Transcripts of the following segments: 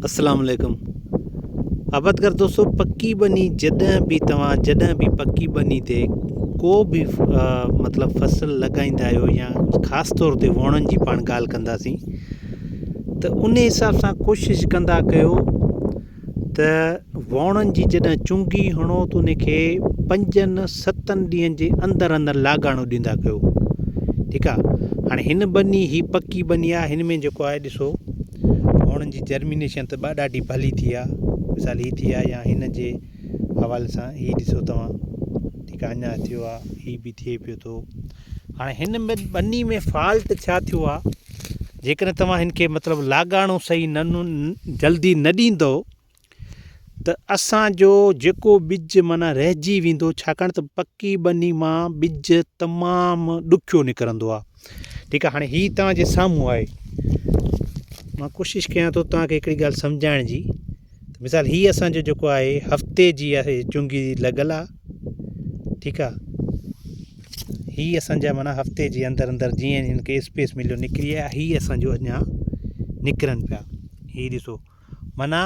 अस्सलाम वालेकुम। आबाद कर दोस्तों, पक्की बनी जॾहिं बि पक्की बनी ते को बि मतलब फसल लॻाईंदा आहियो या ख़ासि तौर ते वणनि जी पाण ॻाल्हि कंदासीं त उन हिसाब सां कोशिशि कंदा कयो त वणनि जी जॾहिं चुंगी हणो त उनखे 5-7 ॾींहंनि जे अंदरि लाॻाणो ॾींदा कयो। ठीकु आहे। हाणे हिन बनी ही पक्की बनी आहे, हिन में जेको आहे ॾिसो वणनि जी जर्मिनेशन त ॾाढी भली थी आहे। मिसाल ही थी आहे या हिन जे हवाले सां ही ॾिसो तव्हां, ठीकु आहे, अञा थियो आहे, ही बि थिए पियो थो। हाणे हिन में बनी में फॉल्ट छा थियो आहे, जेकॾहिं तव्हां हिन खे मतिलबु लाॻाणो सही जल्दी न ॾींदो त असांजो जेको ॿिज माना रहिजी वेंदो, छाकाणि त पक्की बनी मां ॿिज तमामु ॾुखियो निकिरंदो आहे। ठीकु आहे। हाणे ही तव्हांजे साम्हूं आहे, मां कोशिशि कयां थो तव्हांखे हिकिड़ी ॻाल्हि सम्झाइण जी। मिसाल ही असांजो जेको आहे हफ़्ते जी आहे चुंगी लॻल आहे। ठीकु आहे। ही असांजा माना हफ़्ते जे अंदरि जीअं हिन खे स्पेस मिलियो निकिरी आहे, ही असांजो अञा निकिरनि पिया। ही ॾिसो, माना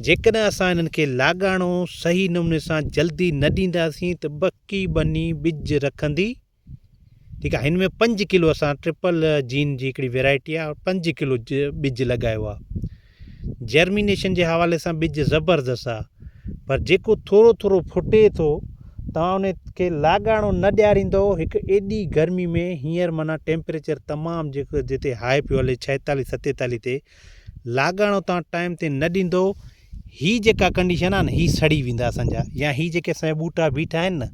जेकॾहिं असां हिननि खे लाॻाणो सही नमूने सां जल्दी न ॾींदासीं त पक्की बनी ॿिज रखंदी। ठीकु आहे। हिन में 5 किलो असां ट्रिपल जीन जी हिकिड़ी वैरायटी आहे, 5 किलो ॿिज लॻायो आहे। जर्मिनेशन जे हवाले सां ॿिज ज़बरदस्त आहे, पर जेको थोरो थोरो फुटे थो, तव्हां उन खे लाॻाणो न ॾियारींदो। हिकु एॾी गर्मी में हींअर माना टेम्परेचर तमामु जेको जिते हाई पियो हले 46-47 ते, लाॻाणो तव्हां टाइम ते न ॾींदो, ही जेका कंडीशन आहे न, ही सड़ी वेंदा असांजा, या ही जेके असांजा ॿूटा बीठा आहिनि न,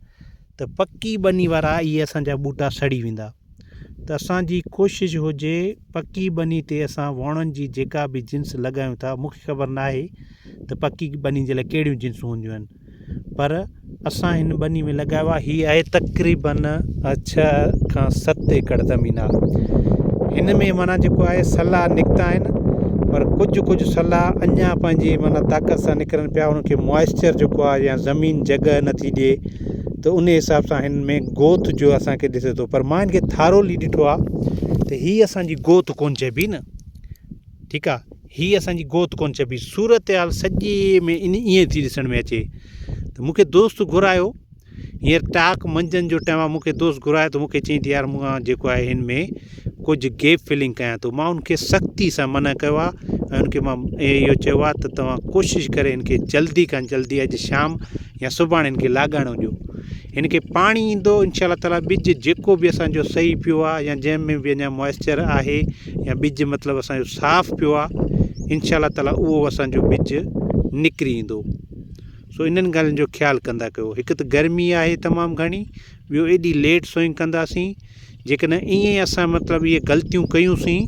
त पक्की बनी वारा इहे असांजा ॿूटा सड़ी वेंदा। त असांजी कोशिशि हुजे पक्की बनी ते असां वणनि जी जेका बि जिन्स लॻायूं था, मूंखे ख़बर न आहे त पक्की बनी जे लाइ कहिड़ियूं जिन्सूं हूंदियूं आहिनि, पर असां हिन बनी में लॻायो आहे। हीअ आहे तक़रीबन 6 खां 7 एकड़ ज़मीन आहे। हिन में माना जेको आहे सला निकिता आहिनि, पर कुझु सला अञा पंहिंजी माना ताक़त सां निकिरनि पिया। उनखे मॉइस्चर जेको आहे या ज़मीन जॻह नथी ॾिए, त उन हिसाब सां हिन में गोथ जो असांखे ॾिसे थो। पर मां हिन खे थारोली ॾिठो आहे त हीअ असांजी गोथ कोन चइबी न। ठीकु आहे। हीअ असांजी गोथ कोन चइबी। सूरत हाल सॼे में ईअं थी ॾिसण में अचे। त मूंखे दोस्त घुरायो, हींअर टाक मंझंदि जो टाइम आहे, मूंखे दोस्त घुरायो त मूंखे चई त यार मां जेको आहे हिन में कुझु गैप फिलिंग कयां थो। मां उनखे सख़्ती सां मना कयो आहे ऐं उनखे मां इहो चयो आहे त तव्हां कोशिशि करे हिन खे जल्दी खां जल्दी अॼु शाम या सुभाणे हिन खे लाॻाणो ॾियो। हिन खे पाणी ईंदो इंशा ताला, ॿिज जेको बि असांजो सही पियो आहे या जंहिंमें बि अञा मॉइस्चर आहे या ॿिज मतिलबु असांजो साफ़ु पियो आहे, इंशा ताला उहो असांजो ॿिज निकिरी ईंदो। सो इन्हनि ॻाल्हियुनि जो ख़्यालु कंदा कयो। हिकु त गर्मी आहे तमामु घणी, ॿियो एॾी लेट सोइंग कंदासीं। जेकॾहिं ईअं ई असां मतिलबु इहे ग़लतियूं कयूंसीं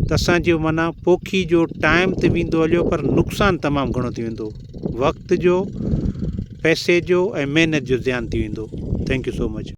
त असांजो माना पोखी जो टाइम त वेंदो हलियो, पर नुक़सानु तमामु घणो थी वेंदो, वक़्त जो, पैसे जो ऐं महिनत जो ज़्यान थी वेंदो। Thank you so much.